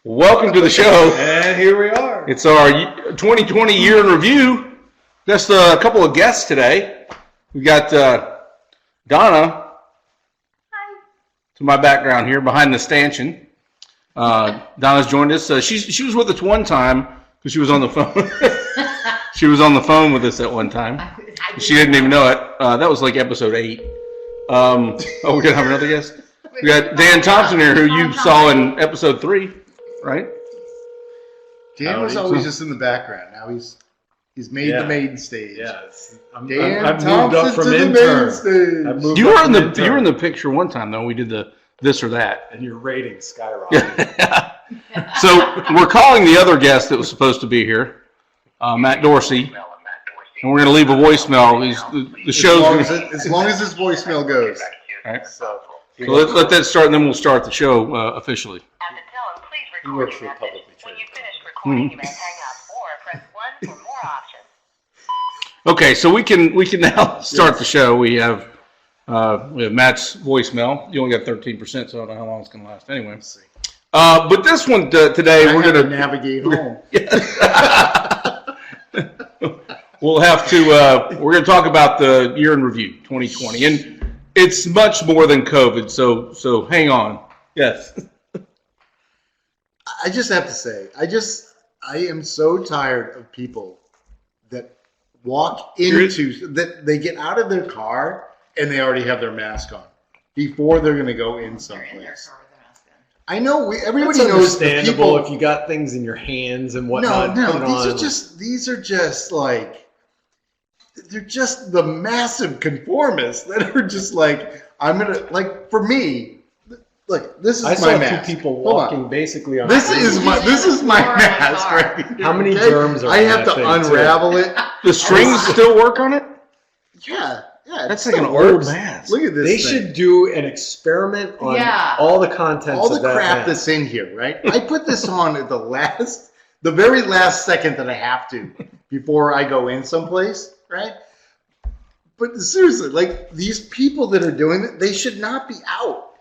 Welcome to the show. And here we are. It's our 2020 year in review. Just a couple of guests today. We got Donna. Hi. To my background here, behind the stanchion. Donna's joined us. She was with us one time because she was on the phone. She was on the phone with us at one time. She didn't even know it. That was like episode 8. We're gonna have another guest. We got Dan Thompson here, who you saw in episode 3, right? Dan was always just in the background. Now he's made the main stage. Yes, I've moved up from intern. You were in the picture one time though. We did the this or that, and your rating skyrocketed. So we're calling the other guest that was supposed to be here, Matt Dorsey, and we're going to leave a voicemail. The show's as long as his voicemail goes. All right. So let that start, and then we'll start the show officially. At the tone, please He record works your for a message. publicly When traded you finish recording, you may hang up or press 1 for more options. Okay, so we can now start the show. We have Matt's voicemail. You only got 13%, so I don't know how long it's going to last anyway. But this one today, we're going to navigate home. We'll have to. We're going to talk about the year in review, 2020, and it's much more than COVID. So hang on. Yes. I just have to say, I am so tired of people that walk into that they get out of their car and they already have their mask on before they're going to go in someplace. I know everybody That's knows the understandable people. if you got things in your hands and whatnot. No, these are just like they're just the massive conformists that are just like I'm gonna like for me. Look, this is I my saw mask. 2 people walking basically on. This is my mask right here. How many okay? germs are I have to in that thing, unravel it. The strings still work on it? Yeah. That's it like an still old works. mask. Look at this. They thing. should do an experiment on all the contents all the of that crap mask. that's in here, right? I put this on at the very last second that I have to before I go in someplace, right? But seriously, like these people that are doing it, they should not be out.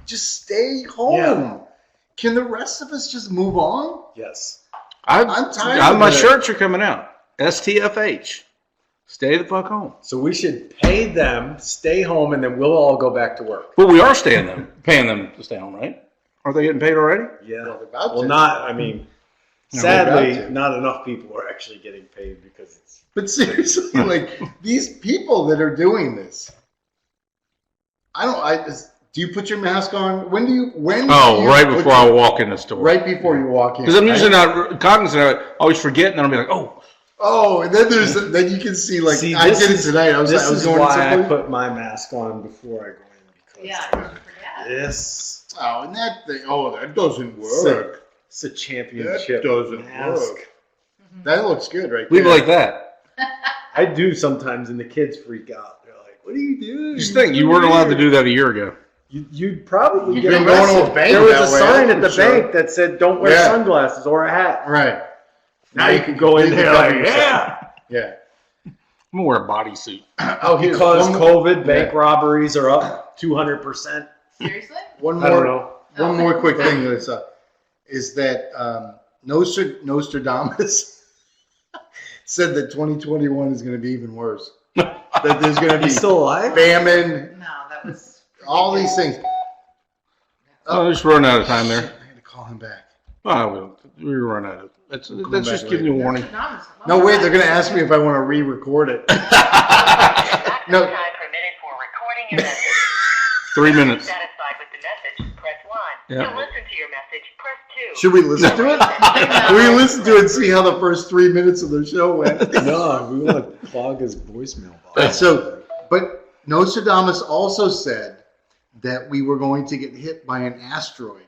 Just stay home. Yeah. Can the rest of us just move on? Yes. I'm tired. My shirts are coming out. STFH. Stay the fuck home. So we should pay them, stay home, and then we'll all go back to work. But we are paying them to stay home, right? Aren't they getting paid already? Yeah. Well, sadly, not enough people are actually getting paid because it's. But seriously, like these people that are doing this, do you put your mask on? When do you? Right before I walk in the store. Right before you walk in. Because I'm usually not cognizant. I always forget, and then I'll be like, oh. Oh, and then then you can see like I did it tonight. This is going why I put my mask on before I go in because Yes. And that thing. Oh, that doesn't work. It's a championship. That doesn't mask. work. That looks good, right? Leave it like that. I do sometimes, and the kids freak out. They're like, "What are you doing?" Just think, you weren't allowed to do that a year ago. You'd probably get been going to a bank There was that a way, sign I'm at the sure. bank that said, "Don't wear sunglasses or a hat." Right. Now you can go in there like, yeah. I'm gonna wear a bodysuit. Because COVID, bank robberies are up 200%. Seriously? One I don't know. One more quick thing is that Nostradamus said that 2021 is going to be even worse. That there's going to be He's still alive? famine, No, that was all these things. Oh, just running out of time there. I had to call him back. Oh, we were running out of. That's just giving you a warning. No, wait, they're going to ask me if I want to re-record it. No. Time permitted for recording your message. 3 minutes. Satisfied with the message, press 1. Yeah. To listen to your message, press 2. Should we listen to it? Will you listen to it and see how the first 3 minutes of the show went? No, we want to clog his voicemail box. But Nostradamus also said that we were going to get hit by an asteroid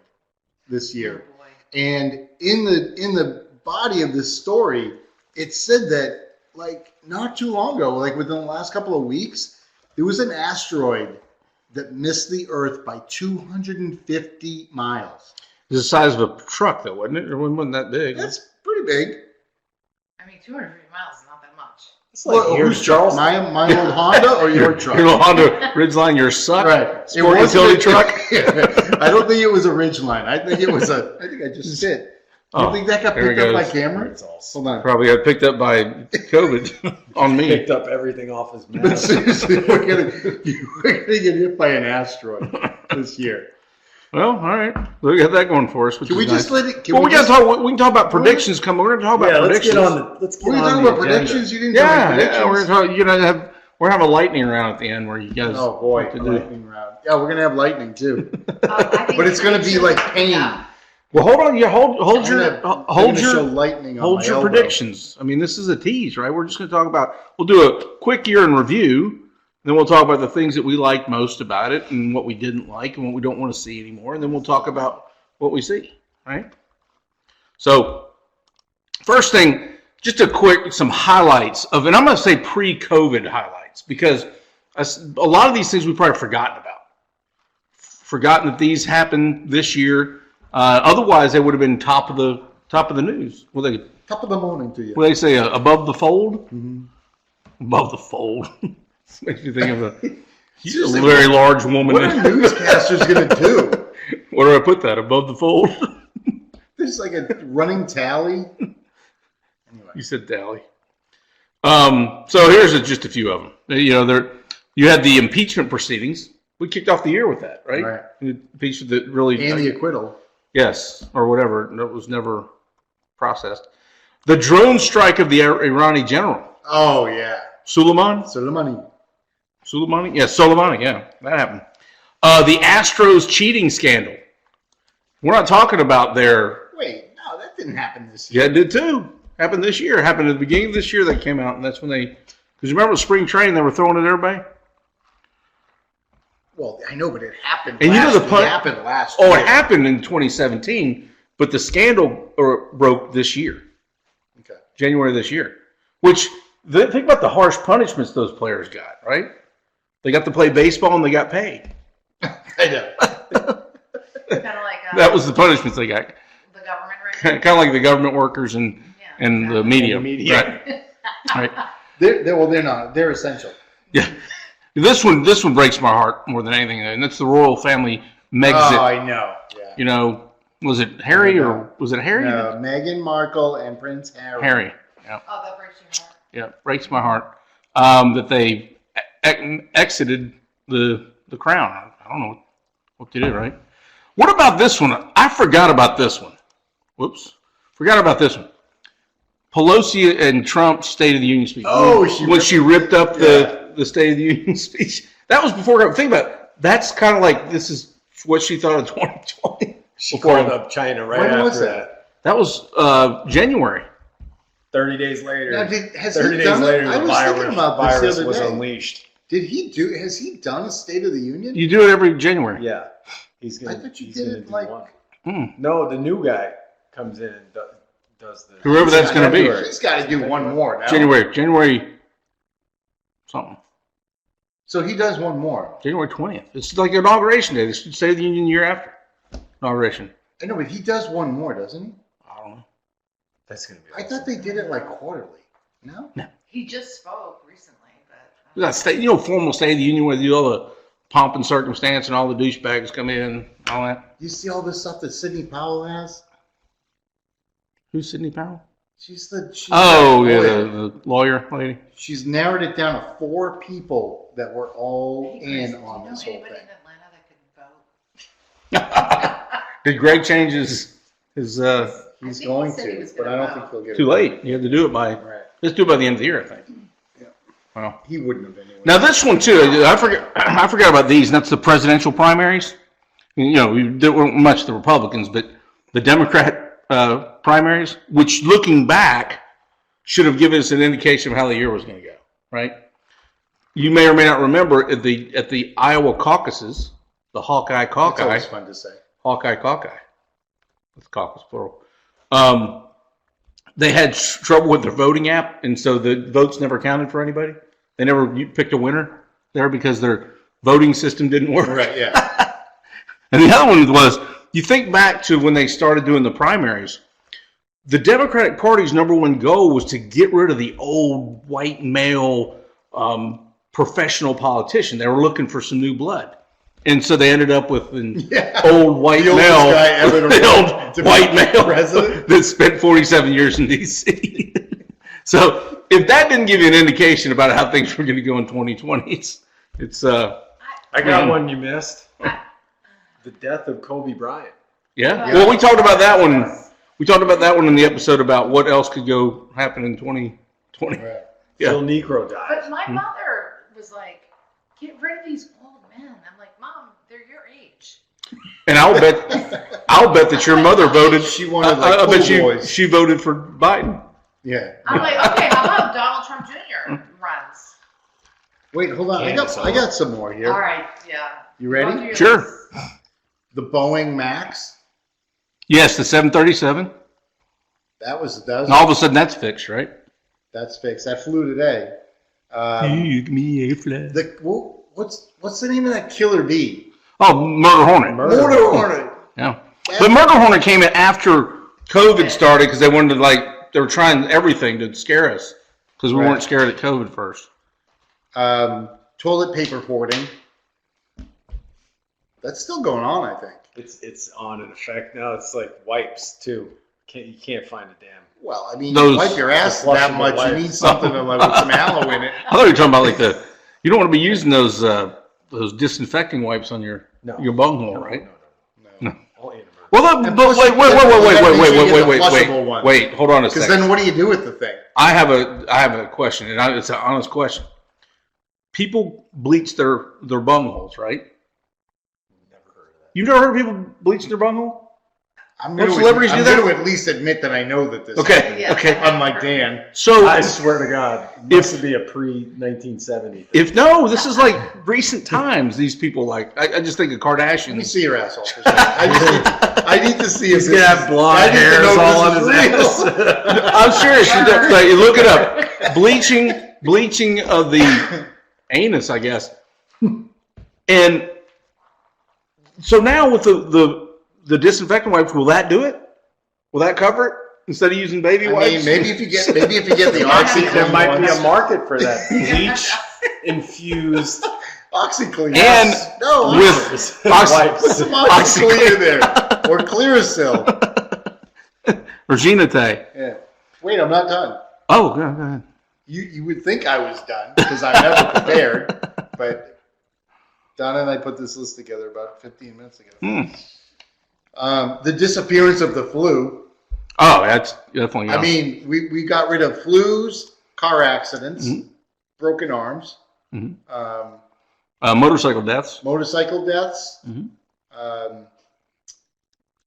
this year. Oh, boy. And in the body of this story, it said that like not too long ago, like within the last couple of weeks, there was an asteroid that missed the Earth by 250 miles. It was the size of a truck, though, wasn't it? It wasn't that big. That's pretty big. I mean, 250 miles is not that much. It's like, here's Charles. My old Honda or your truck? Your little Honda Ridgeline, your suck. Right. Sport utility truck. I don't think it was a Ridgeline. I think it was I think I just spit. You think that got there it picked up by goes. camera? It's all Hold on. Probably got picked up by COVID on me. picked up everything off his But mouth. seriously, we're gonna get hit by an asteroid this year. Well, all right. We got that going for us. Which Can we is just nice. let it? Can Well, we we got just, to talk. We can talk about predictions coming. We're going to talk about Yeah, let's predictions. get on the. Let's get We're on talking the about agenda. predictions. You didn't tell me Yeah, predictions. we're having a lightning round at the end where you guys. Oh boy, have to a do- lightning round. Yeah, we're gonna have lightning too. I think But it's gonna be like pain. Yeah. Well, hold on. Yeah, hold I'm gonna show lightning on hold my your elbow. predictions. I mean, this is a tease, right? We're just going to talk about. We'll do a quick year in review. Then we'll talk about the things that we liked most about it and what we didn't like and what we don't want to see anymore. And then we'll talk about what we see, right? So, first thing, just some highlights of, and I'm going to say pre-COVID highlights because a lot of these things we've probably forgotten about. Forgotten that these happened this year. Otherwise, they would have been top of the news. Top of the morning to you. What they say, above the fold? Mm-hmm. Above the fold. Makes me think of a very large woman. What are newscasters gonna do? Where do I put that? Above the fold? There's like a running tally. Anyway. You said tally. So here's just a few of them. You had the impeachment proceedings. We kicked off the year with that, right? Right. Impeachment that really. And the acquittal. Yes, or whatever. That was never processed. The drone strike of the Iranian general. Oh yeah. Soleimani? Soleimani. Yeah, Soleimani, yeah. That happened. The Astros cheating scandal. We're not talking about their... Wait, no, that didn't happen this year. Yeah, it did too. Happened this year. Happened at the beginning of this year that came out, and that's when they... Because remember spring training, they were throwing at everybody? Well, I know, but it happened And you know the it happened last Oh, year. it happened in 2017, but the scandal broke this year. Okay. January of this year. Which, think about the harsh punishments those players got, right? They got to play baseball and they got paid. I know. Kind of like That was the punishments they got. the government right Kind of like the government workers and the media. And the media. Right. Right. They're not. They're essential. Yeah. This one breaks my heart more than anything, and that's the royal family Megxit. Oh, I know. Yeah. Was it Harry or was it Harry? No, Meghan Markle and Prince Harry. Harry. Yeah. Oh, that breaks your heart. Yeah, breaks my heart that they exited the crown. I don't know what they did, right? What about this one? I forgot about this one. Whoops. Forgot about this one. Pelosi and Trump's State of the Union speech. Oh, when she ripped up the State of the Union speech. That was before. Think about it. That's kind of like this is what she thought of 2020. She called up China right When after was that. That was January. 30 days later. Now, 30 he days done it? later, I the was thinking about this the virus other was day. unleashed. Has he done a State of the Union? You do it every January. Yeah. He's I gonna. thought you he's did gonna it do like. one. No, the new guy comes in and does the. Whoever that's going to be. He's got to do one more now. January something. So he does one more. January 20th. It's like Inauguration Day. They should State of the Union year after inauguration. I know, but he does one more, doesn't he? I don't know. That's gonna be. I thought they did it like quarterly. No? He just spoke recently, but That formal State of the Union where you do all the pomp and circumstance and all the douchebags come in and all that. You see all this stuff that Sidney Powell has? Who's Sidney Powell? She's The lawyer lady. She's narrowed it down to 4 people that were all in on this whole anybody thing. in Atlanta that could vote? Did Greg change his He's think going he said he to, was but gonna I don't vote. think he'll get too it. late. You have to do it by Right. let's do it by the end of the year, I think. Yeah. Well. He wouldn't have anyway. Now this one too, I forgot about these, and that's the presidential primaries. We didn't much the Republicans, but the Democrat primaries, which looking back should have given us an indication of how the year was going to go, right? You may or may not remember at the Iowa caucuses, the Hawkeye It's caucus, always fun to say. with caucus plural. They had trouble with their voting app, and so the votes never counted for anybody. They never picked a winner there because their voting system didn't work. Right, yeah. And the other one was, you think back to when they started doing the primaries, the Democratic Party's number one goal was to get rid of the old white male professional politician. They were looking for some new blood. And so they ended up with an old white The oldest male, guy ever the old to be white male president. that spent 47 years in D.C. So if that didn't give you an indication about how things were going to go in 2020, it's I got one you missed. The death of Kobe Bryant. yeah. Well, we talked about that one. We talked about that one in the episode about what else could go happen in 2020. Right. Yeah. Phil Negro died. But my mother was like, get rid of these old men. I'm like, Mom, they're your age. And I'll bet that your mother voted. She wanted like I bet cool boys. she voted for Biden. Yeah. I'm like, okay, how about Donald Trump Jr. runs? Wait, hold on. I got some more here. All right, yeah. You Go ready? through your Sure. list. The Boeing Max. Yes, the 737. That was And all of a sudden, that's fixed, right? that's fixed. That flew today. Give me a flag. What's the name of that killer bee? Oh, Murder Hornet. Motor Hornet. Yeah, but Murder Hornet came in after COVID started because they wanted to they were trying everything to scare us because we weren't scared at COVID first. Toilet paper hoarding. That's still going on, I think. It's on in effect now. It's like wipes too. You can't find a damn. Well, I mean, Those- you wipe your ass the that flushable much, wipe. you need something to, like, with some aloe in it. I thought you were talking about you don't want to be using those disinfecting wipes on your bunghole, right? No. All animal. Well, And but plus wait, wait, hold on a Because second. then what do you do with the thing? I have a question, and it's an honest question. People bleach their bungholes, right? Never heard of that. You've never heard of people bleaching their bunghole? I'm Most going celebrities do that? to at least admit that I know that this Okay, happened. Yeah. okay. Unlike Dan. So I swear to God, this would be a pre-1970. this is like recent times. These people I just think of Let me Kardashians. see your asshole. For a second. I need to see if He's gonna have blonde I need to hairs know if all on this his is real. ass. I'm serious. You look it up. Bleaching of the anus, I guess. And so now with the disinfectant wipes, will that do it? Will that cover it instead of using baby I wipes? mean, maybe if you get the OxyClean There might be ones. a market for that bleach infused OxyClean. And no, with put wipes. some OxyClean in there or Clearasil. Reginate. Yeah. Wait, I'm not done. Oh, go ahead. You would think I was done because I'm never prepared, but Donna and I put this list together about 15 minutes ago. The disappearance of the flu. Oh, that's definitely. I mean, we got rid of flus, car accidents, broken arms, motorcycle deaths, motorcycle deaths,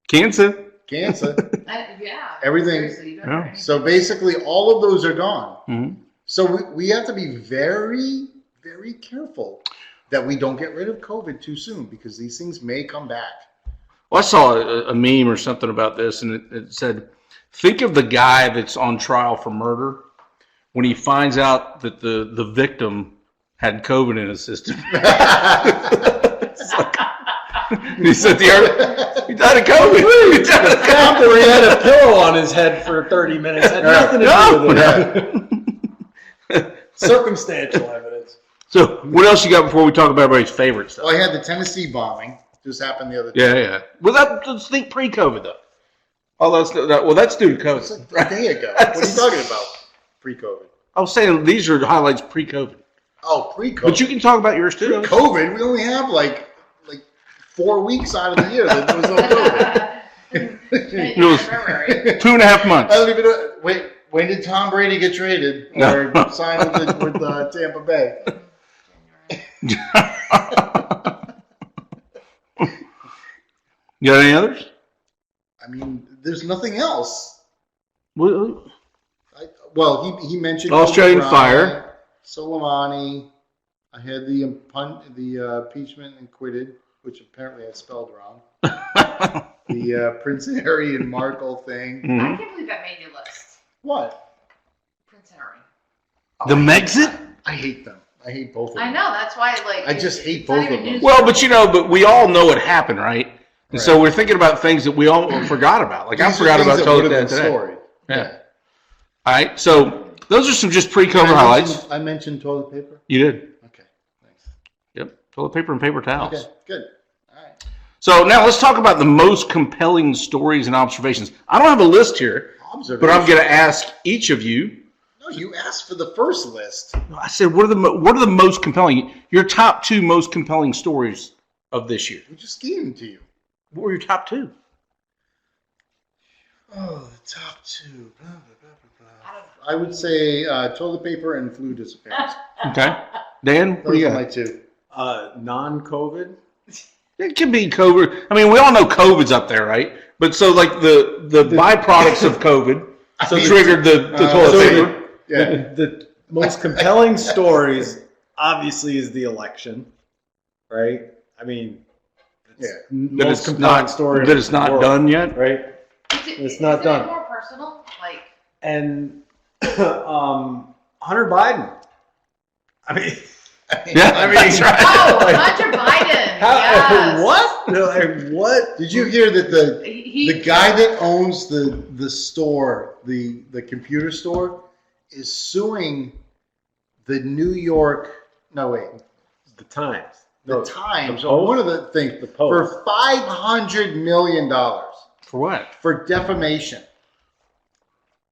cancer. cancer. Yeah. Everything. Seriously, you don't Yeah. hear anything. So basically, all of those are gone. Mhm. So we have to be very, very careful that we don't get rid of COVID too soon because these things may come back. Well, I saw a meme or something about this, and it said, think of the guy that's on trial for murder when he finds out that the victim had COVID in his system. He said he died of COVID. He died of COVID. Or he had a pillow on his head for 30 minutes. Had nothing to do with it. Circumstantial evidence. So, what else you got before we talk about everybody's favorite stuff? Well, I had the Tennessee bombing. Just happened the other day. Yeah. Well, let's think pre-COVID though. Oh, that's due to It's COVID. like a day ago. What are you talking about? Pre-COVID. I was saying these are highlights pre-COVID. Oh, pre-COVID. But you can talk about yours too. Pre-COVID, we only have like 4 weeks out of the year that there was no COVID. It was February. 2.5 months. I don't even know. Wait, when did Tom Brady get traded or sign with Tampa Bay? You got any others? I mean, there's nothing else. Well, He mentioned Australian O'Brien, fire. Soleimani. I had the impeachment and acquitted, which apparently I spelled wrong. The Prince Harry and Markle thing. I can't believe that made your list. What? Prince Henry. The Megxit? I hate them. I hate both of them. I know, that's why, I just hate it's not both even of them. news. Well, but we all know it happened, right? And so we're thinking about things that we all forgot about. Like I These are forgot things about that Total would have Dead been today. story. Yeah. All right. So those are some just pre-COVID highlights. I mentioned toilet paper. You did. Okay, thanks. Yep. Toilet paper and paper towels. Okay, good. All right. So now let's talk about the most compelling stories and observations. I don't have a list here, but I'm going to ask each of you. No, you asked for the first list. I said, what are the most compelling? Your top 2 most compelling stories of this year. We just gave them to you. What were your top 2? Oh, the top 2. Blah, blah, blah, blah, blah. I would say toilet paper and flu disappearance. Okay. Dan, what do Those you are my got? 2. Non-COVID. It can be COVID. I mean, we all know COVID's up there, right? But so like the byproducts of COVID triggered the toilet paper. Yeah. The most compelling stories, obviously, is the election, right? I mean, Yeah. That most it's compelling not story. that it's not done yet. right? It's not is done. It more personal, like. And Hunter Biden. I mean, Yeah, that's right. Oh, Hunter Biden. Yes. what? Like, what? Did you hear that He, the guy that owns the store, the computer store, is suing the New York? No, wait. The Times. The Times, the or Post? one of the things, The Post. for $500 million For what? for defamation.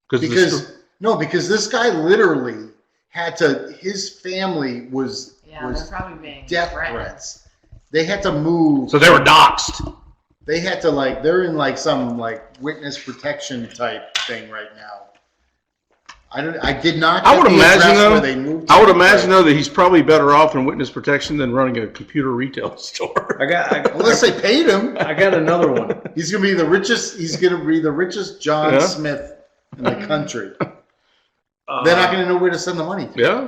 Because Because this guy literally had to. His family was yeah, they're probably being death threatened. threats. They had to move. so they were doxxed. They had to they're in some witness protection type thing right now. I did not. I would get the imagine address though. where they moved I would to, imagine but though that he's probably better off in witness protection than running a computer retail store. unless they paid him, I got another one. he's gonna be the richest. He's gonna be the richest John Yeah. Smith in the country. They're not gonna know where to send the money to. Yeah.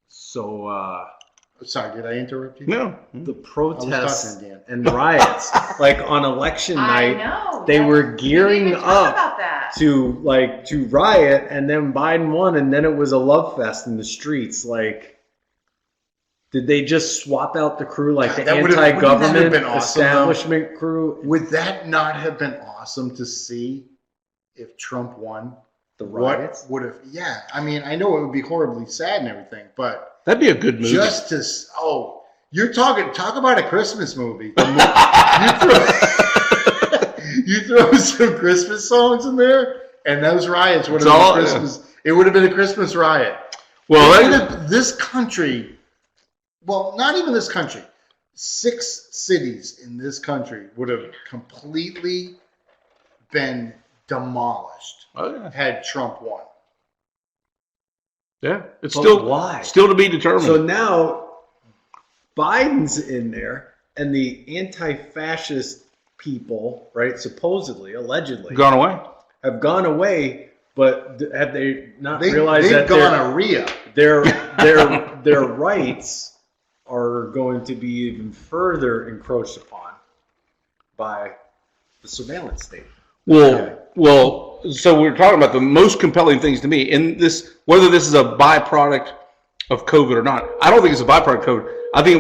So Sorry, did I interrupt you? No. the I was protests talking to Dan. and riots, like on election I night, know. they that's- were we didn't gearing even talk up about that. to riot, and then Biden won, and then it was a love fest in the streets. Like, did they just swap out the crew, like the That wouldn't that have anti-government been awesome, though? establishment crew? Would that not have been awesome to see if Trump won? The riots? What would have? Yeah, I mean, I know it would be horribly sad and everything, but That'd be a good movie. just to you're talk about a Christmas movie. You throw some Christmas songs in there, and those riots would have been Christmas. It would have been a Christmas riot. well, This country, well, not even this country, 6 cities in this country would have completely been demolished had Trump won. yeah, it's But still why? still to be determined. So now Biden's in there, and the anti-fascist people, right, supposedly, allegedly, Gone away. have gone away, but have they not They've realized that gonorrhea. their rights are going to be even further encroached upon by the surveillance state? Well, so we're talking about the most compelling things to me, and this, whether this is a byproduct of COVID or not. I don't think it's a byproduct of COVID. I think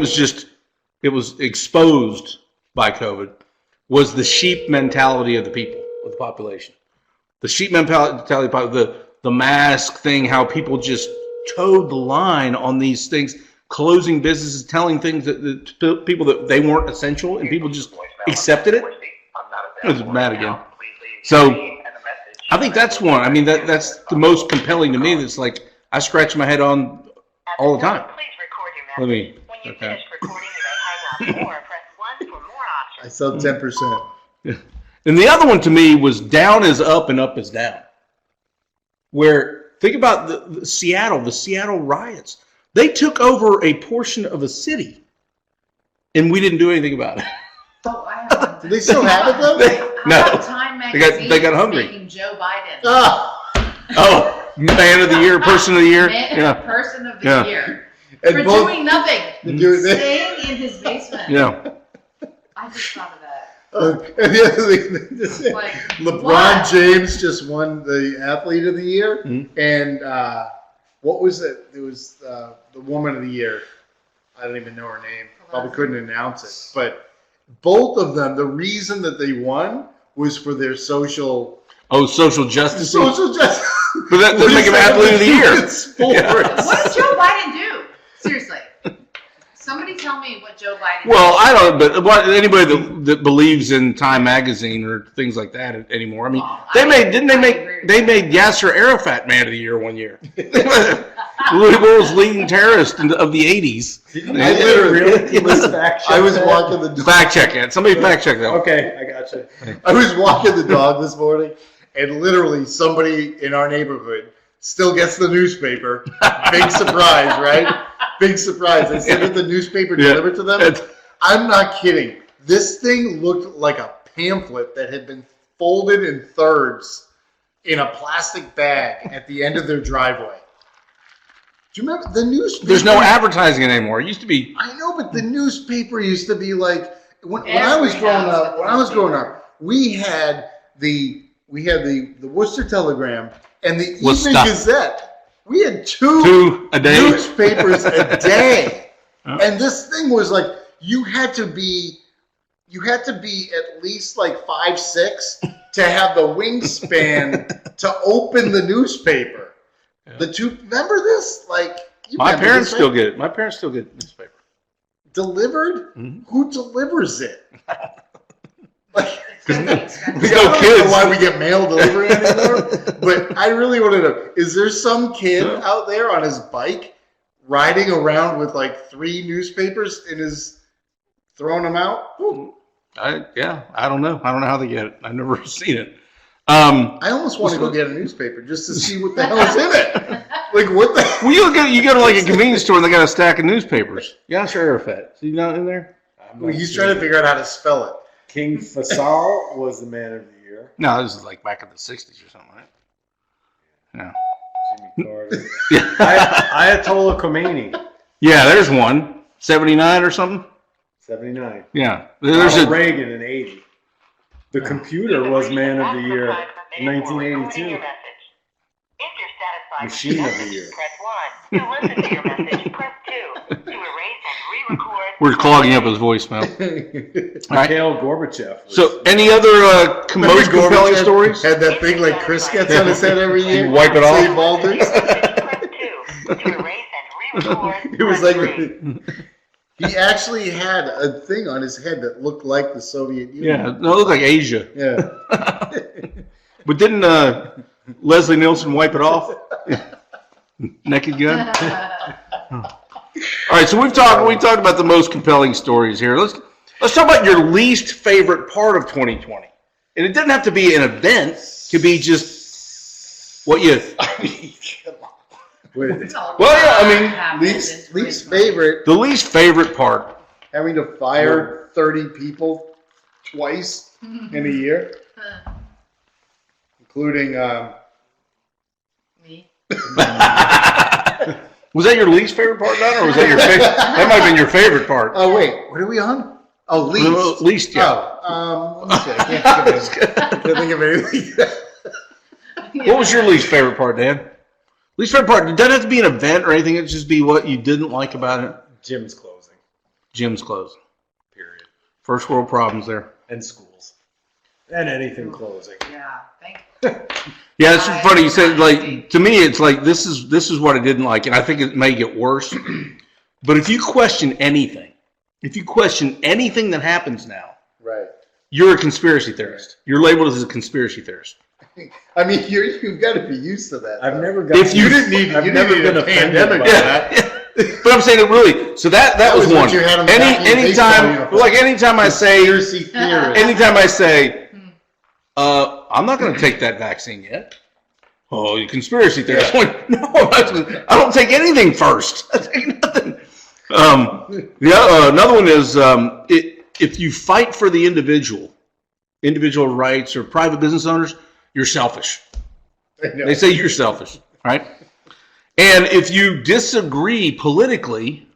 it was exposed by COVID, was the sheep mentality of the people, of the population. The sheep mentality, the mask thing, how people just towed the line on these things, closing businesses, telling things that people that they weren't essential, and people just accepted it. It was mad again. So I think that's one. I mean, that's the most compelling to me. That's like I scratch my head on all the time. Please record your Let message. me. When you Okay. finish recording, you may hang up or press 1 for more options. I saw 10%. And the other one to me was down is up and up is down. Where think about the Seattle riots. They took over a portion of a city, and we didn't do anything about it. Oh, I have Do they still have it though? No. How about Time They got- Magazine they got hungry. making Joe Biden Ah, Man of the year, person of the year. Yeah, person of the Yeah. year and for both doing nothing, they- staying in his basement. yeah. I just thought of that. and the other thing, Like, LeBron what? James just won the Athlete of the Year, Mhm. and what was it? It was the Woman of the Year. I don't even know her name. Probably couldn't announce it, but both of them, the reason that they won was for their social. Oh, social justice. Social justice. But that doesn't make him athlete of the year. What did Joe Biden do? Seriously. Somebody tell me what Joe Biden Well, I don't. But anybody that believes in Time Magazine or things like that anymore? I mean, they made Yasser Arafat Man of the Year one year. The world's leading terrorist of the '80s. I was walking the dog. Fact check it. Somebody fact check that. Okay, I got you. I was walking the dog this morning, and literally somebody in our neighborhood still gets the newspaper. Big surprise, right? Big surprise. They sent the newspaper delivered to them. I'm not kidding. This thing looked like a pamphlet that had been folded in thirds in a plastic bag at the end of their driveway. Do you remember the newspaper? There's no advertising anymore. It used to be. I know, but the newspaper used to be like when I was growing up. When I was growing up, we had the Worcester Telegram and the Evening Gazette. We had two a day newspapers a day, and this thing was like you had to be at least like 5'6" to have the wingspan to open the newspaper. Remember this? Like my parents still get it. My parents still get newspaper delivered. Mm-hmm. Who delivers it? Like, There's no I don't kids. know why we get mail delivery anymore, but I really want to know, is there some kid out there on his bike riding around with like 3 newspapers and is throwing them out? I don't know. I don't know how they get it. I've never seen it. I almost want to go get a newspaper just to see what the hell is in it. Like, what the hell? Well, you go to like a convenience store and they got a stack of newspapers. Yasser Arafat. See not in there? He's trying to figure out how to spell it. King Faisal was the man of the year. No, this is like back in the 60s or something, right? No. Jimmy Carter. Ayatollah Khomeini. Yeah, there's one. 79 or something? 79. Yeah. There's Ronald Reagan in 80. The computer was man of the year in 1982. Machine of the year. Press 1. To listen to your message, press 2. To erase and re-record. We're clogging up his voicemail. Mikhail Gorbachev. So, any other most compelling stories? Had that thing like Chris gets on his head every year. You wipe it off? St. Baldur's. Press 2. To erase and re-record. It was press like 3. he actually had a thing on his head that looked like the Soviet Union. Yeah, no, it looked like Asia. Yeah. But didn't Leslie Nielsen wipe it off? Naked Gun? All right, so we've talked about the most compelling stories here. Let's talk about your least favorite part of 2020. And it doesn't have to be an event. It could be just what you... least favorite. The least favorite part. Having to fire 30 people twice in a year. Including... Me. Was that your least favorite part, Don, or was that your favorite? That might have been your favorite part. Oh, wait. What are we on? Oh, least. Least, yeah. Oh, let me see. I can't think of anything. What was your least favorite part, Dan? Least favorite part. It doesn't have to be an event or anything. It just be what you didn't like about it. Gym's closing. Gym's closing. Period. First world problems there. And schools. And anything closing. Yeah, thank Yeah, it's funny. You said, like, to me, it's like this is what I didn't like, and I think it may get worse. But if you question anything that happens now, Right. you're a conspiracy theorist. You're labeled as a conspiracy theorist. I mean, you've got to be used to that. I've though. never got. If you didn't need, I've you never didn't need been a offended pandemic by for that. that. But I'm saying it really. So that was was what one. you had on the back of your baseball Anytime I say, Conspiracy theorist. anytime I say, I'm not going to take that vaccine yet. Oh, you conspiracy theorist. Yeah. Like, no, I don't take anything first. I take nothing. Another one is if you fight for the individual rights or private business owners, you're selfish. They say you're selfish, right? And if you disagree politically,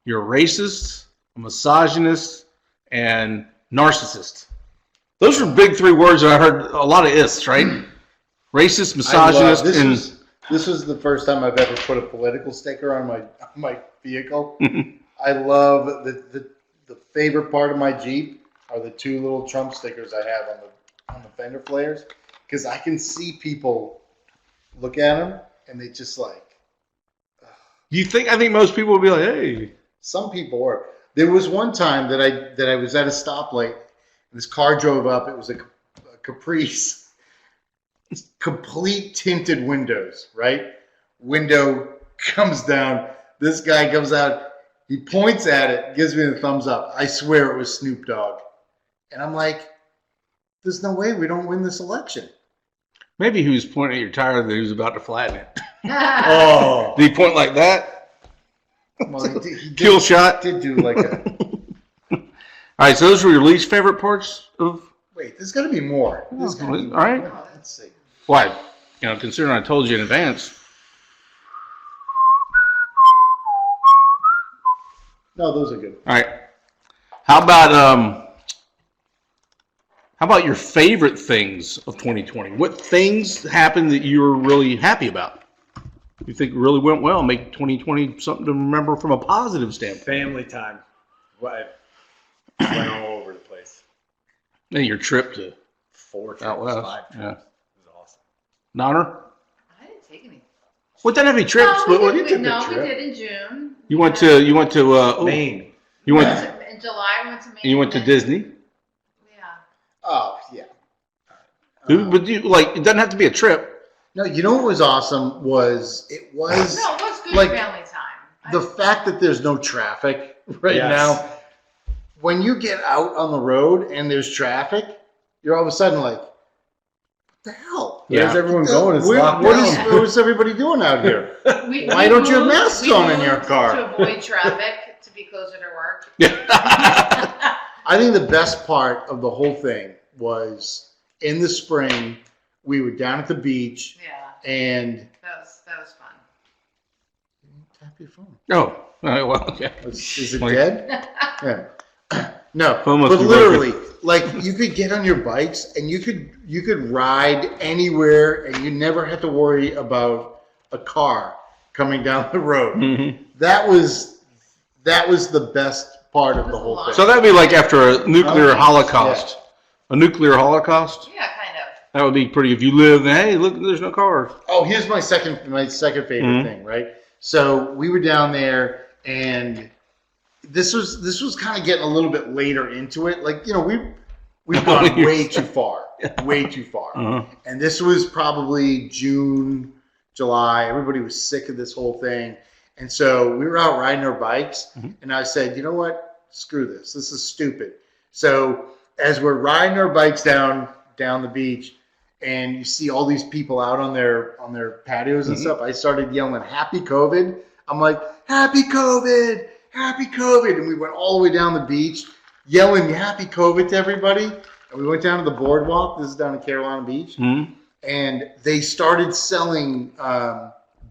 you're a racist, a misogynist, and narcissist. Those are big 3 words that I heard a lot of ists, right? Racist, misogynist, and... This was the first time I've ever put a political sticker on my vehicle. I love the favorite part of my Jeep are the 2 little Trump stickers I have on the fender flares. because I can see people look at him and they just like. I think most people would be like, hey. Some people are. There was one time that I was at a stoplight and this car drove up. It was a Caprice, complete tinted windows, right? Window comes down. This guy comes out. He points at it, gives me the thumbs up. I swear it was Snoop Dogg. And I'm like, there's no way we don't win this election. Maybe he was pointing at your tire that he was about to flatten it. Oh. Did he point like that? Well, he did, Kill shot? Did do like a... All right, so those were your least favorite parts of... Wait, there's got to be more. There's gotta be all right. more. Let's see. Why? Considering I told you in advance. No, those are good. All right. How about your favorite things of 2020? What things happened that you were really happy about? You think really went well, make 2020 something to remember from a positive standpoint? Family time. Went all over the place. And your trip to 4 trips, out west. 5 trips. Yeah. It was awesome. Donner? I didn't take any. What didn't have any trips? No, but we you did, took no, a we trip. did in June. You went to Maine. You went In July, we went to Maine. and you went to and- Disney. Yeah. Oh, yeah. But it doesn't have to be a trip. No, you know what was awesome was No, it was good like, family time. the fact that there's no traffic right Yes. now. When you get out on the road and there's traffic, you're all of a sudden like, what the hell? Where's everyone going? It's locked What down. what is everybody doing out here? Why We don't you have moved- masks we on in your moved car? To avoid traffic, to be closer to work. I think the best part of the whole thing was in the spring, we were down at the beach Yeah, and that was fun. tap your phone. Oh, well, yeah. Is it dead? Yeah. No, Phone must but be literally, like you could get on your bikes and you could ride anywhere, and you never had to worry about a car coming down the road. Mm-hmm. That was the best part of the whole thing. So that'd be like after a nuclear holocaust. A nuclear holocaust? Yeah, kind of. That would be pretty. If you live, hey, look, there's no cars. Oh, here's my second favorite Mhm. thing, right? So we were down there, and this was kind of getting a little bit later into it. Like, we've gone way too far, way too far. Uh-huh. And this was probably June, July. Everybody was sick of this whole thing, and so we were out riding our bikes. Mhm. And I said, you know what? Screw this. This is stupid. So as we're riding our bikes down the beach, and you see all these people out on their patios and Mhm. stuff, I started yelling, "Happy COVID!" I'm like, "Happy COVID! Happy COVID!" And we went all the way down the beach, yelling "Happy COVID" to everybody. And we went down to the boardwalk. This is down in Carolina Beach, Mm-hmm. and they started selling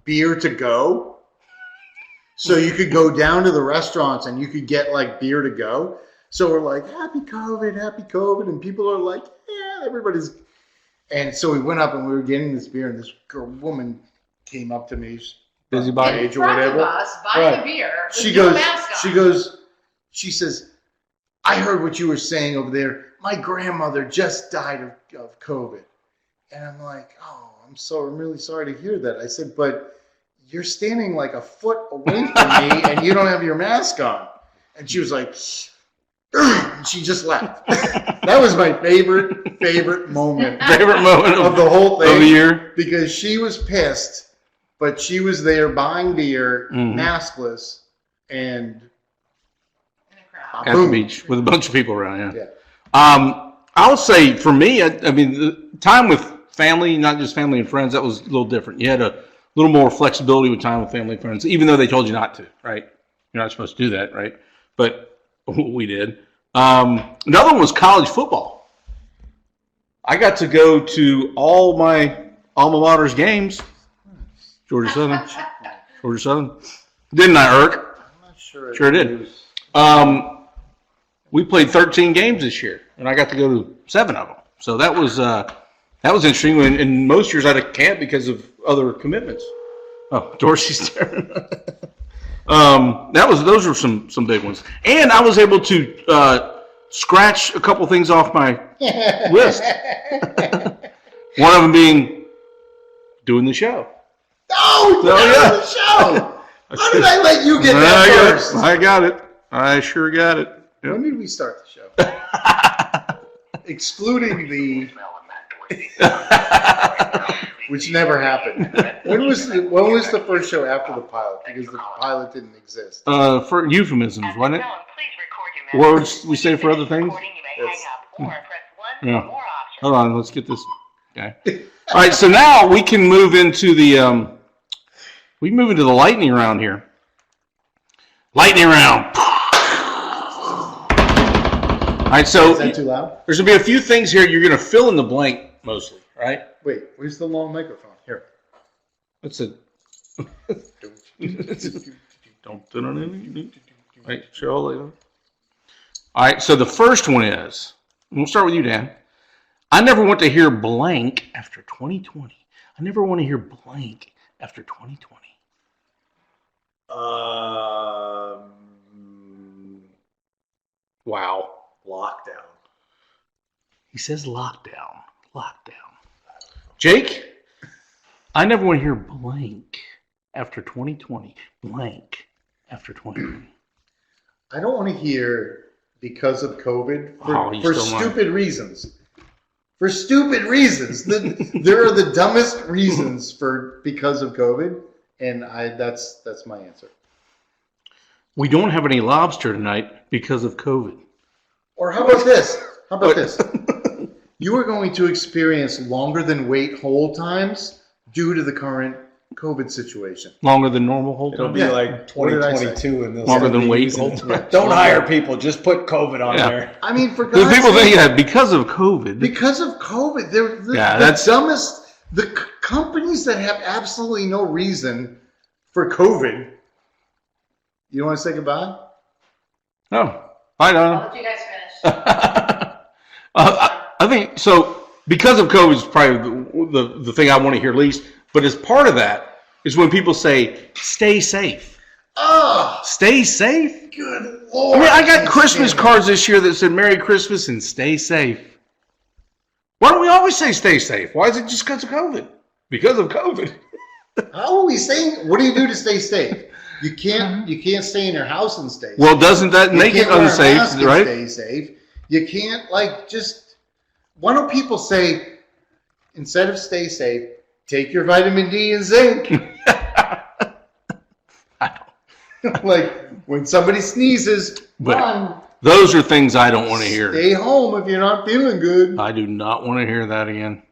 beer to go. So you could go down to the restaurants and you could get like beer to go. So we're like, "Happy COVID, happy COVID," and people are like, "Yeah, everybody's." And so we went up and we were getting this beer, and this woman came up to me, Busybody. age In or front of whatever. us, buying Right. a beer. With She no goes, mask on. she says, "I heard what you were saying over there. My grandmother just died of COVID." And I'm like, "Oh, I'm really sorry to hear that." I said, "But you're standing like a foot away from me and you don't have your mask on." And she was like, and she just left. That was my favorite moment Favorite moment of the whole of the thing, year. because she was pissed, but she was there buying beer, Mhm. maskless, and In a crowd. At Boom. the beach with a bunch of people around, yeah. yeah. I'll say for me, I mean, the time with family, not just family and friends, that was a little different. You had a little more flexibility with time with family and friends, even though they told you not to, right? You're not supposed to do that, right? But we did. Another one was college football. I got to go to all my alma mater's games. Georgia Southern. Didn't I, Irk? I'm not sure. Sure did. We played 13 games this year, and I got to go to 7 of them. So that was interesting. And most years I can't because of other commitments. Oh, Dorsey's there. Those were some big ones, and I was able to scratch a couple things off my list. One of them being doing the show. No, the show. How did I let you get that first? I got it. I sure got it. Yep. When did we start the show? Excluding the, which never happened. When was the first show after the pilot? Because the pilot didn't exist. For euphemisms, wasn't it? Please record your Words we say for other things? recording. You may hang up or press 1 Yeah. for more options. Hold on, let's get this. Okay. All right, so now we can move into the lightning round here. Lightning round. All right, so Is that too loud? there's gonna be a few things here. You're gonna fill in the blank mostly, right? Wait, where's the long microphone? Here. That's it. Don't. Right, show later. All right, so the first one is. We'll start with you, Dan. I never want to hear blank after 2020. I never want to hear blank after 2020. Wow. Lockdown. He says lockdown. Lockdown. Jake, I never want to hear blank after 2020. Blank after 2020. I don't want to hear because of COVID Oh, you for still mind. stupid reasons. For stupid reasons. There are the dumbest reasons for because of COVID, and that's my answer. We don't have any lobster tonight because of COVID. Or how about this? How about this? You are going to experience longer than wait hold times due to the current COVID situation. Longer than normal hold It'll time? be Yeah. like What did I say? 2022 and they'll Longer start than wait using- hold time. Don't hire people. Just put COVID on Yeah. there. I mean, for Because God's people think sake, that because of COVID. because of COVID, they're the that's- dumbest. The companies that have absolutely no reason for COVID. You want to say goodbye? No. Bye, Donna. I'll let you guys finish. I think so. Because of COVID is probably the thing I want to hear least. But as part of that is when people say, "Stay safe." Oh, Stay safe. good I Lord! mean, I got can't Christmas stand cards this year that said "Merry Christmas" and "Stay safe." Why don't we always say "Stay safe"? Why is it just because of COVID? Because of COVID. it. How are we saying? What do you do to stay safe? You can't stay in your house and stay safe. Well, doesn't that You make it can't wear a unsafe, mask and right? Stay safe. You can't just. Why don't people say instead of stay safe, take your vitamin D and zinc? Like when somebody sneezes, But run. those are things I don't want to hear. Stay home if you're not feeling good. I do not want to hear that again.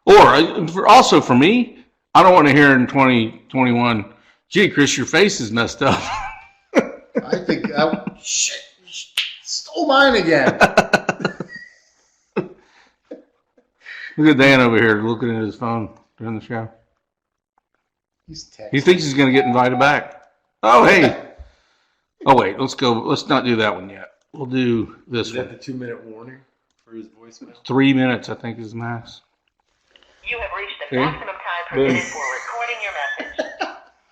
Or also for me, I don't want to hear in 2021, "Gee, Chris, your face is messed up." I think shit, stole mine again. Look at Dan over here looking at his phone during the show. He's texting. He thinks he's going to get invited back. Oh, hey. Oh, wait. Let's go. Let's not do that one yet. We'll do this Is that one. the 2-minute warning for his voicemail? 3 minutes, I think, is max. You have reached the Okay. maximum time permitted for recording your message.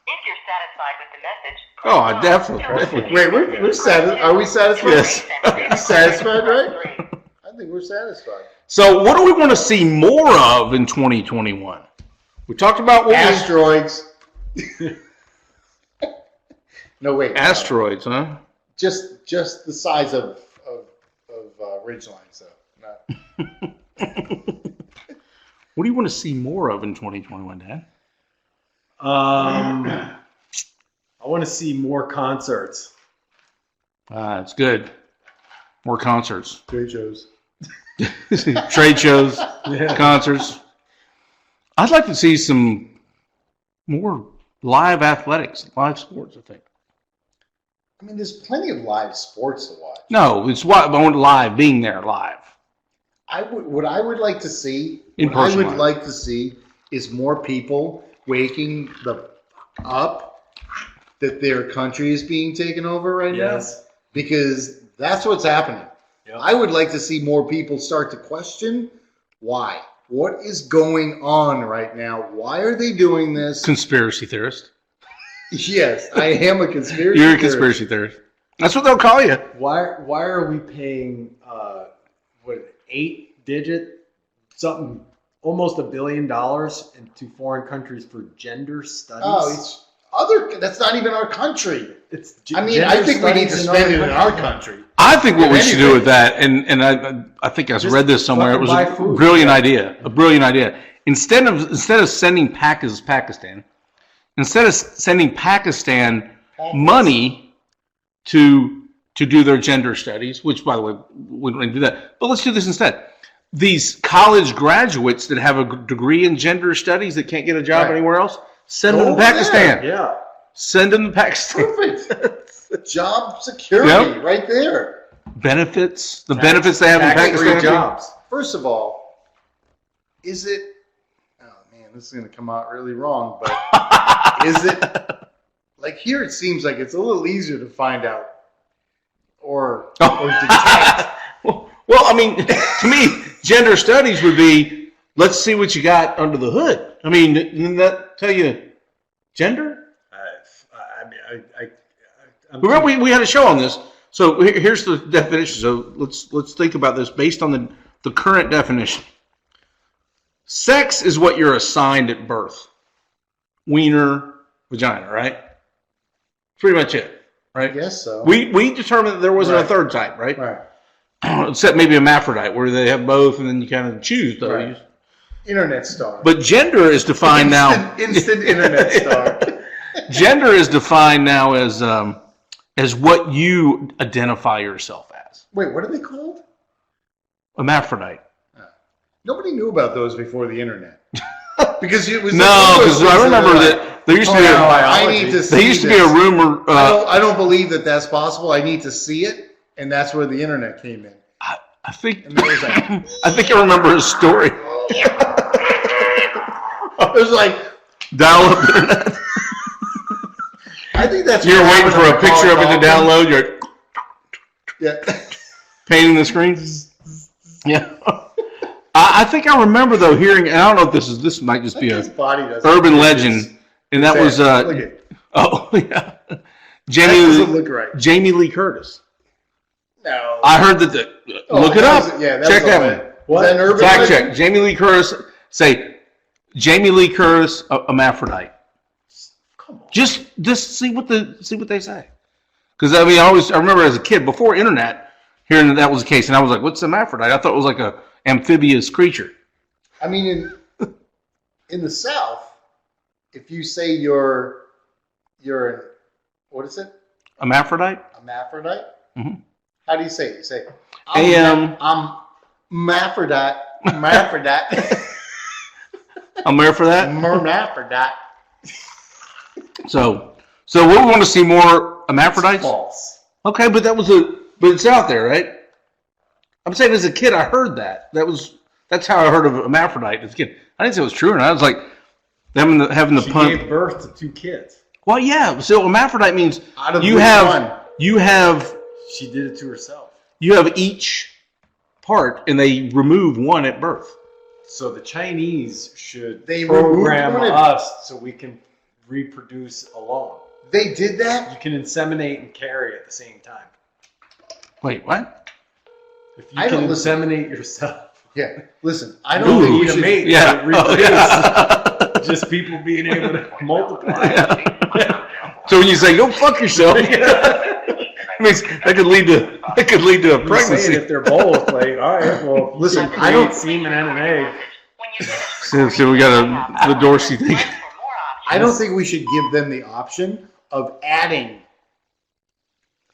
If you're satisfied with the message, Oh, I definitely. Wait, we're satisfied. Are we satisfied? Yes. Are we satisfied, right? I think we're satisfied. So, what do we want to see more of in 2021? We talked about what Asteroids. No, wait. asteroids, huh? Just the size of ridgelines, though. Not. What do you want to see more of in 2021, Dan? I want to see more concerts. It's good. More concerts. Trade shows. Trade shows, Yeah. concerts. I'd like to see some more live athletics, live sports, I think. I mean, there's plenty of live sports to watch. No, it's what I want live, being there live. What I would like to see, In what I person would live. like to see is more people waking the fuck up that their country is being taken over right now. Yes. Because that's what's happening. Yep. I would like to see more people start to question why. What is going on right now? Why are they doing this? Conspiracy theorist. Yes, I am a conspiracy You're a theorist. conspiracy theorist. That's what they'll call you. Why are we paying 8-digit something almost $1 billion into foreign countries for gender studies. Oh, it's that's not even our country. It's I mean, I think we need to spend it in our country. I think what If we should do anything. with that, and I think I Just read this somewhere. It was fucking a buy food. brilliant idea. A brilliant idea. Instead of sending Pakistan, instead of sending Pakistan money to do their gender studies, which by the way we don't do that, but let's do this instead. These college graduates that have a degree in gender studies that can't get a job Right. anywhere else, send them Go to Pakistan. Yeah. Send them to Pakistan. Perfect. Job security Yep. right there. Benefits, the benefits they have in Tax-free Pakistan. jobs. First of all, is it? Oh man, this is going to come out really wrong. But is it like here? It seems like it's a little easier to find out or detect. Well, I mean, to me, gender studies would be, let's see what you got under the hood. I mean, didn't that tell you gender? Remember, we had a show on this. So here's the definition. So let's think about this based on the current definition. Sex is what you're assigned at birth. Wiener, vagina, right? Pretty much it, I right? guess so. We determined that there wasn't a Right. third type, right? Right. Except maybe hermaphrodite, where they have both, and then you kind of choose those. Right. Internet star. But gender is defined now. Instant internet star. Gender is defined now as what you identify yourself as. Wait, what are they called? Hermaphrodite. Nobody knew about those before the internet. Because it was No, because I remember that there used to be I need to see there used to be a this. rumor. I don't believe that that's possible. I need to see it, and that's where the internet came in. I think And there was like, I think I remember a story. it was like, Dial-up internet. I think that's. You're what waiting for a happened to picture of it to Macaulay download. You're Culkin. Yeah. painting the screen. Yeah. I think I remember though hearing. And I don't know if this might just be His a body doesn't. urban It's- legend, and that was Look at oh yeah, that Jamie doesn't look right. Jamie Lee Curtis. No. I heard that. Look it that up. was- yeah, Check was that all one. right. Was that an urban Fact legend? check. Jamie Lee Curtis. Say Jamie Lee Curtis, hermaphrodite. Come on. Just see what they say. Because I mean, I remember as a kid before internet hearing that was the case, and I was like, "What's hermaphrodite?" I thought it was like a amphibious creature. I mean, in the South, if you say you're what is it? Hermaphrodite. Hermaphrodite? Mhm. How do you say it? You say, AM. I'm hermaphrodite. Hermaphrodite. I'm there for that. Hermaphrodite. So what we want to see more hermaphrodites? False. Okay, but but it's out there, right? I'm saying as a kid, I heard that. That's how I heard of hermaphrodite as a kid. I didn't say it was true or not. I was like having the She pun. gave birth to 2 kids. Well, yeah. So hermaphrodite means Out of you which have one? you have She did it to herself. you have each part, and they remove one at birth. So the Chinese should They program removed one us so we can reproduce alone. They did that? You can inseminate and carry at the same time. Wait, what? If you I can don't listen- inseminate yourself, Yeah. Listen, I you don't don't think we need a should. mate Yeah. to reproduce. Oh, yeah. Just people being able to multiply. So when you say go fuck yourself, I mean, that could lead to a I'm saying pregnancy. if they're both, like, all right, well, if you Listen, can I don't- create semen and an egg. So we got the Dorsey thing. I don't think we should give them the option of adding.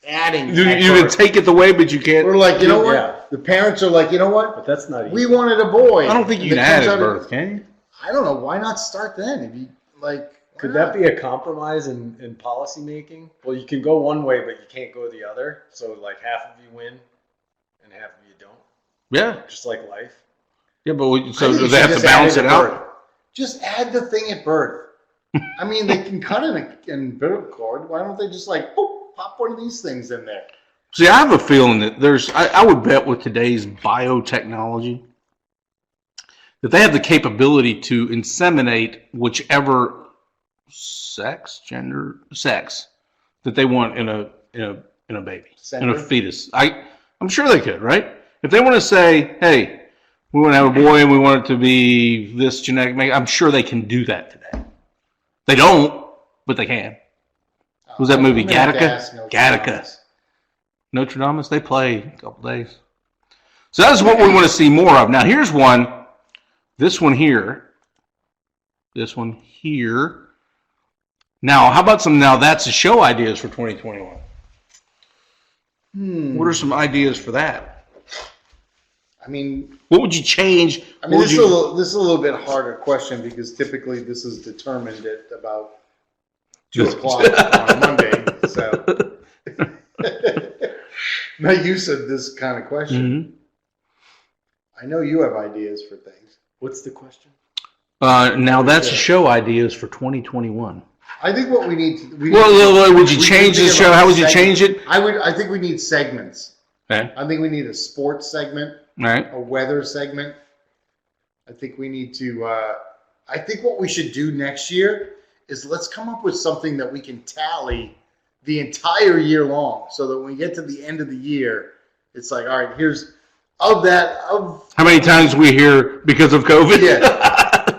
You can take it away, but you can't. We're like, you know what? Yeah. The parents are like, you know what? But that's not We easy. wanted a boy. I don't think you And can it add comes at out of- birth, can you? I don't know. Why not start then? If you like, why Could not? that be a compromise in policy making? Well, you can go one way, but you can't go the other. So, like, half of you win and half of you don't. Yeah, Just like life. yeah, but I so think do you they should have to just balance add it at out? birth. Just add the thing at birth. I mean, they can cut in a umbilical cord. Why don't they just like boop, pop one of these things in there? See, I have a feeling that I would bet with today's biotechnology that they have the capability to inseminate whichever sex that they want in a baby, in a Sender? fetus. I'm sure they could, right? If they want to say, hey, We want to have a boy and we want it to be this genetic make. I'm sure they can do that today. They don't, but they can. What was that movie? Gattaca. Notre Dame, they play a couple days. So that's what we want to see more of. Now here's one. This one here. This one here. Now, how about some now that's a show ideas for 2021? What are some ideas for that? I mean, what would you change? I mean, this is a little bit harder question because typically this is determined at about 2 o'clock on a Monday. So, not use of this kind of question. Mm-hmm. I know you have ideas for things. What's the question? Now that's a show ideas for 2021. I think what we need. Would you change the show? How would you change it? I think we need segments. Okay. I think we need a sports segment. All right. A weather segment. I think we need to. I think what we should do next year is let's come up with something that we can tally the entire year long, so that when we get to the end of the year, it's like, all right, here's of how many times we hear because of COVID. Yeah,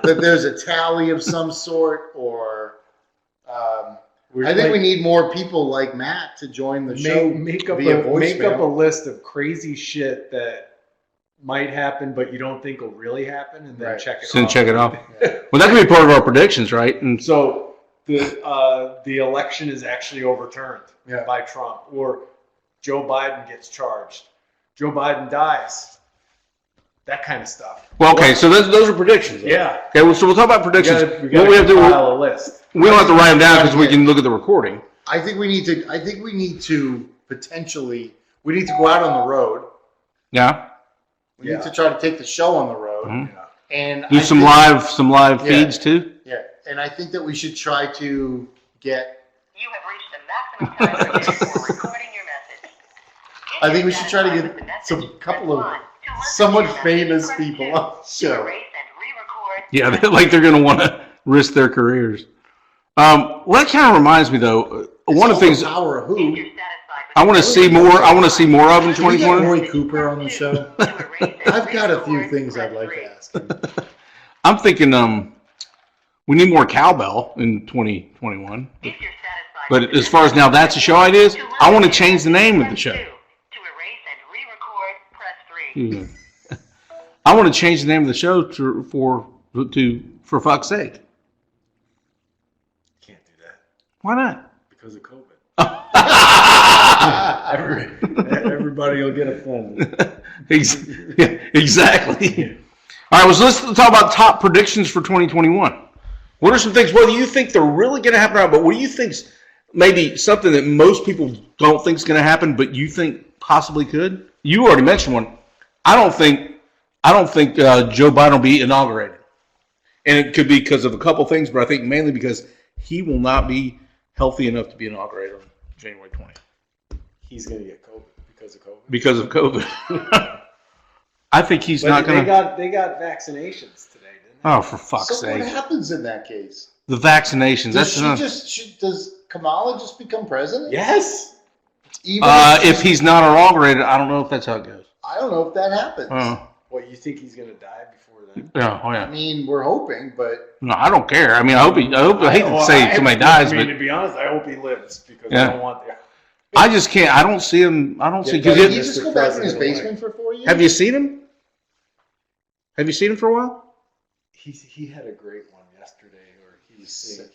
that there's a tally of some sort, or I think we need more people like Matt to join the show. Make up a list of crazy shit that might happen, but you don't think will really happen, and then check it off. Check it off. Well, that could be part of our predictions, right? And so the election is actually overturned by Trump, or Joe Biden gets charged. Joe Biden dies. That kind of stuff. Well, okay, so those are predictions. Right? Yeah. Okay, well, so we'll talk about predictions. We got to compile a list. We don't have to write them down because we can look at the recording. I think we need to potentially. We need to go out on the road. Yeah. We need to try to take the show on the road, and do some live feeds too. Yeah, and I think that we should try to get. You have reached the maximum time for recording your message. I think we should try to get some couple of somewhat famous people on the show. Yeah, they're going to want to risk their careers. Well, that kind of reminds me, though. One of the things Power of Who. I want to see more. I want to see more of in 2020. Roy Cooper on the show. I've got a few things I'd like to ask him. I'm thinking we need more cowbell in 2021. But as far as now that's a show ideas, I want to change the name of the show. I want to change the name of the show for fuck's sake. Can't do that. Why not? Because of COVID. Everybody will get offended. Exactly. All right, let's talk about top predictions for 2021. What are some things, whether you think they're really going to happen or not, but what do you think's maybe something that most people don't think is going to happen, but you think possibly could? You already mentioned one. I don't think Joe Biden will be inaugurated. And it could be because of a couple things, but I think mainly because he will not be healthy enough to be inaugurated on January 20th. He's going to get COVID because of COVID. I think he's not going to. They got vaccinations today, didn't they? Oh, for fuck's sake. So what happens in that case? The vaccinations. Does Kamala just become president? Yes. If he's not inaugurated, I don't know if that's how it goes. I don't know if that happens. What, you think he's going to die before then? Yeah, oh yeah. I mean, we're hoping, but no, I don't care. I mean, I hate to say somebody dies, but to be honest, I hope he lives because I don't want the. I just can't. I don't see him. I don't see. Did he just go back in his basement for 4 years? Have you seen him? Have you seen him for a while? He had a great one yesterday, or he said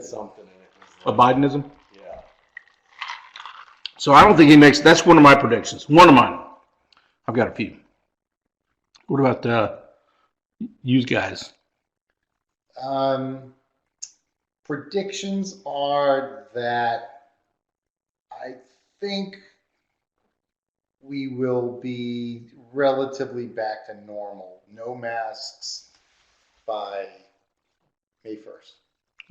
something, and it was A Bidenism. Yeah. So I don't think he makes. That's one of my predictions. One of mine. I've got a few. What about you guys? Predictions are that I think we will be relatively back to normal. No masks by May 1st.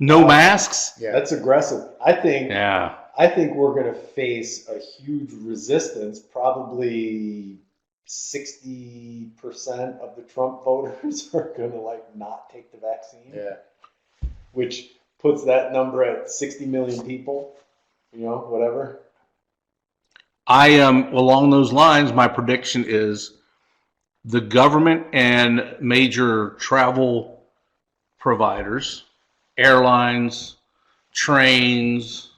No masks? Yeah. That's aggressive. I think. Yeah. I think we're going to face a huge resistance. Probably 60% of the Trump voters are going to not take the vaccine. Yeah. Which puts that number at 60 million people. Whatever. I am along those lines. My prediction is the government and major travel providers, airlines, trains,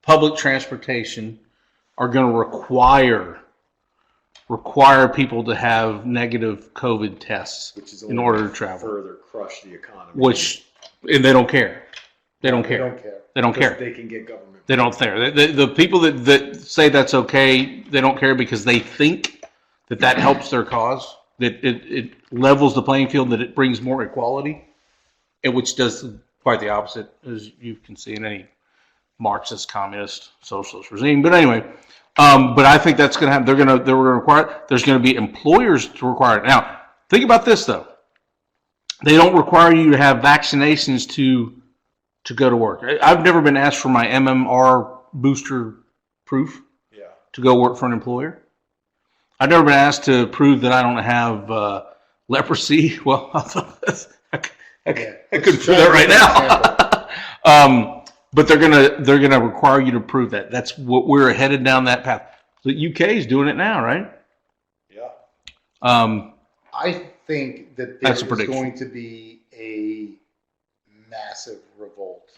public transportation are going to require people to have negative COVID tests Which is in order to travel. further crush the economy. And they don't care. They don't They care. don't care. They don't Because care. They can get government. They don't care. The people that say that's okay, they don't care because they think that helps their cause, that it levels the playing field, that it brings more equality, and which does quite the opposite, as you can see in any Marxist, communist, socialist regime. But anyway, but I think that's going to happen. They're going to require it. There's going to be employers to require it. Now, think about this though. They don't require you to have vaccinations to go to work. I've never been asked for my MMR booster proof to go work for an employer. I've never been asked to prove that I don't have leprosy. Well, I couldn't prove that right now. But they're gonna require you to prove that. That's what we're headed down that path. The UK is doing it now, right? Yeah. I think that there That's a is prediction. going to be a massive revolt.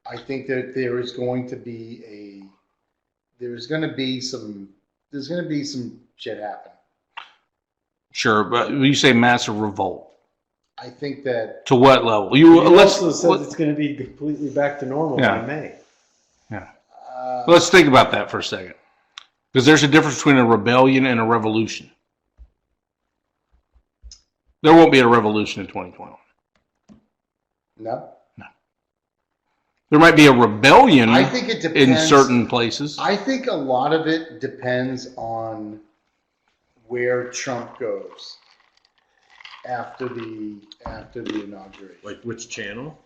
I think that there's going to be some shit happen. Sure, but you say massive revolt. I think that To what level? He also says it's going to be completely back to normal by May. Let's think about that for a second, because there's a difference between a rebellion and a revolution. There won't be a revolution in 2021. no. There might be a rebellion I think it in depends. certain places. I think a lot of it depends on where Trump goes after the inauguration. Like which channel?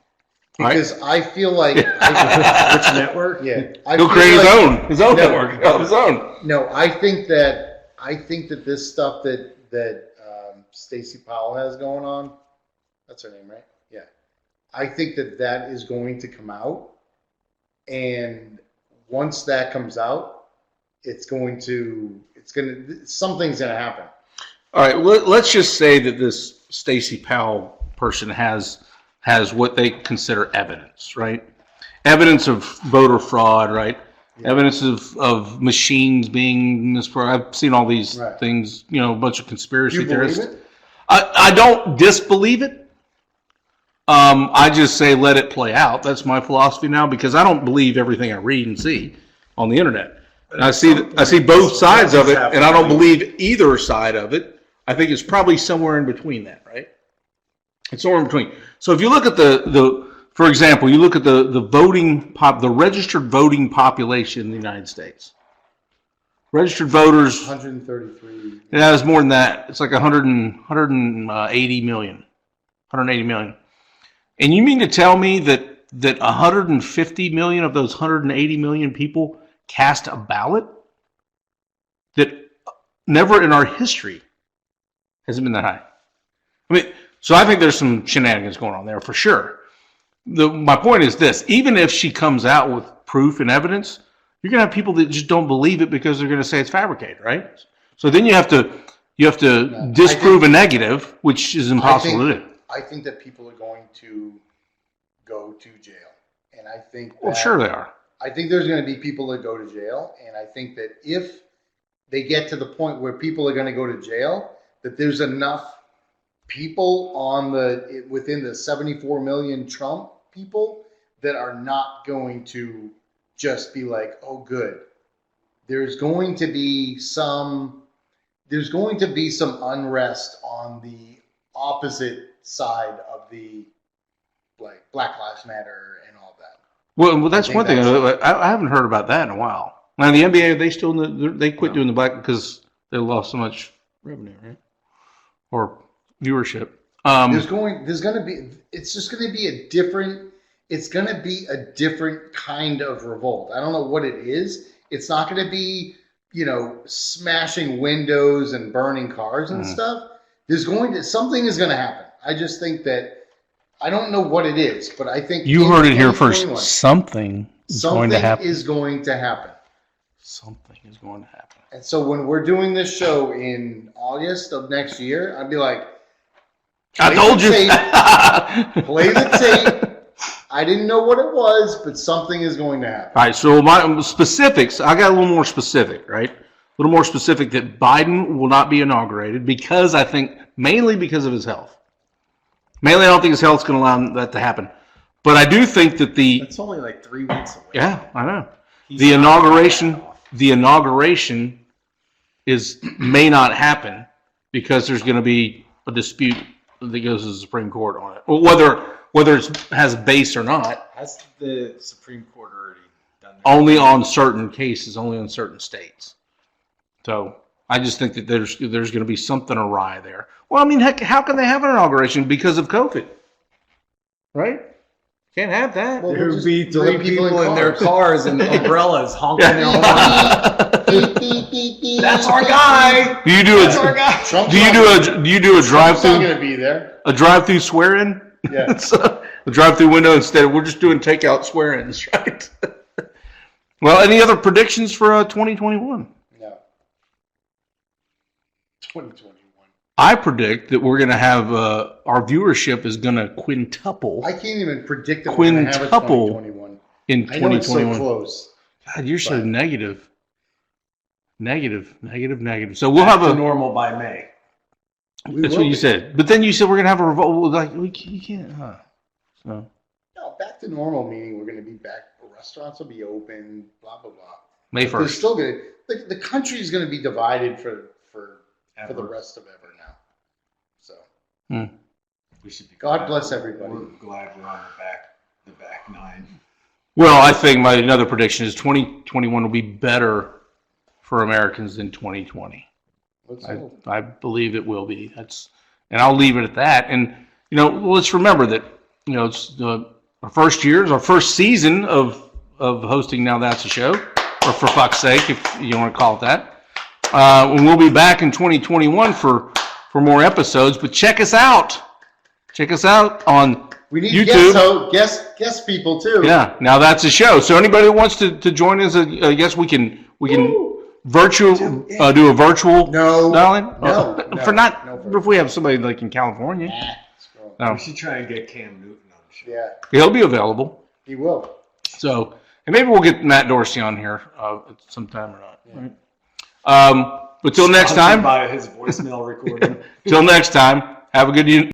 Because I feel like Which network? I He'll feel create like- his own No. network of his own. No, I think that this stuff that Stacey Powell has going on, that's her name, right? Yeah. I think that is going to come out, and once that comes out, something's gonna happen. All right, let's just say that this Stacey Powell person has what they consider evidence, right? Evidence of voter fraud, right? Yeah. Evidence of machines being misfraud. I've seen all these things, a bunch of conspiracy theorists. Believe it? I don't disbelieve it. I just say let it play out. That's my philosophy now, because I don't believe everything I read and see on the internet. And I see both sides of it, and I don't believe either side of it. I think it's probably somewhere in between that, right? It's somewhere in between. So if you look at for example, you look at the the registered voting population in the United States. Registered voters. 133. It has more than that. It's like 180 million. 180 million. And you mean to tell me that 150 million of those 180 million people cast a ballot? That never in our history has it been that high. I mean, so I think there's some shenanigans going on there for sure. My point is this: even if she comes out with proof and evidence, you're going to have people that just don't believe it because they're going to say it's fabricated, right? So then you have to disprove a negative, which is impossible to do. I think that people are going to go to jail, and I think that, Well, sure they are. I think there's going to be people that go to jail, and I think that if they get to the point where people are going to go to jail, that there's enough people within the 74 million Trump people that are not going to just be like, oh, good. There's going to be some unrest on the opposite side of the Black Lives Matter and all that. Well, that's one thing. I haven't heard about that in a while. Now the NBA, they quit doing the black because they lost so much revenue, right? Or viewership. It's going to be a different kind of revolt. I don't know what it is. It's not going to be, smashing windows and burning cars and stuff. Something is going to happen. I just think that, I don't know what it is, but I think you heard it here first. Something is going to happen. Something is going to happen. Something is going to happen. And so when we're doing this show in August of next year, I'd be like, I play told the you. tape. Play the tape. I didn't know what it was, but something is going to happen. All right, so my specifics, I got a little more specific, right? A little more specific that Biden will not be inaugurated because I think, mainly because of his health. Mainly, I don't think his health's going to allow that to happen. But I do think that It's only like 3 weeks away. yeah, I know. He's The not inauguration may not happen because there's going to be a dispute that goes to the Supreme Court on it. Well, whether it has base or not, Has the Supreme Court already done that? only on certain cases, only on certain states. So I just think that there's going to be something awry there. Well, I mean, heck, how can they have an inauguration because of COVID? Right? Can't have that. Well, There we'll would be just 3 let people people in in their cars. cars and umbrellas honking their horn. Beep, beep, beep, beep, That's our beep, guy. Do you do That's our a guy. Trump's do you do a Trump's not drive-through going to be there. swear-in? Yeah. So, the drive-through window instead. We're just doing takeout swear-ins, right? Well, any other predictions for 2021? No. 2021. I predict that we're going to have our viewership is going to quintuple I can't even predict that we're going to have a Quintuple 2021. in I know it's so 2021. close. God, you're so But- negative. Negative. So we'll have Back to a. normal by May. That's what you said. But then you said we're going to have a revolt. Like you can't. Huh? So No, back to normal, meaning we're going to be back. Restaurants will be open, blah, blah, blah. May But they're 1st. still going to, the country is going to be divided for the Ever. rest of ever now. So, We should be God glad- bless everybody. We're glad we're on the back nine. Well, I think my another prediction is 2021 will be better for Americans than 2020. Let's hope. I believe it will be. And I'll leave it at that. And let's remember that it's our first year, our first season of hosting. Now That's a Show, or for fuck's sake, if you want to call it that. And we'll be back in 2021 for more episodes. But check us out. Check us out on We need YouTube. guest people too. Yeah, Now That's a Show. So anybody that wants to join us, I guess we can virtual do a virtual dial-in? No, For not no, if we have somebody like in California. scroll. No. We should try and get Cam Newton on the show. Yeah, He'll be available. he will. So, and maybe we'll get Matt Dorsey on here at some time or not. Right? But till next Sponsored time, by his voicemail recording. till next time, have a good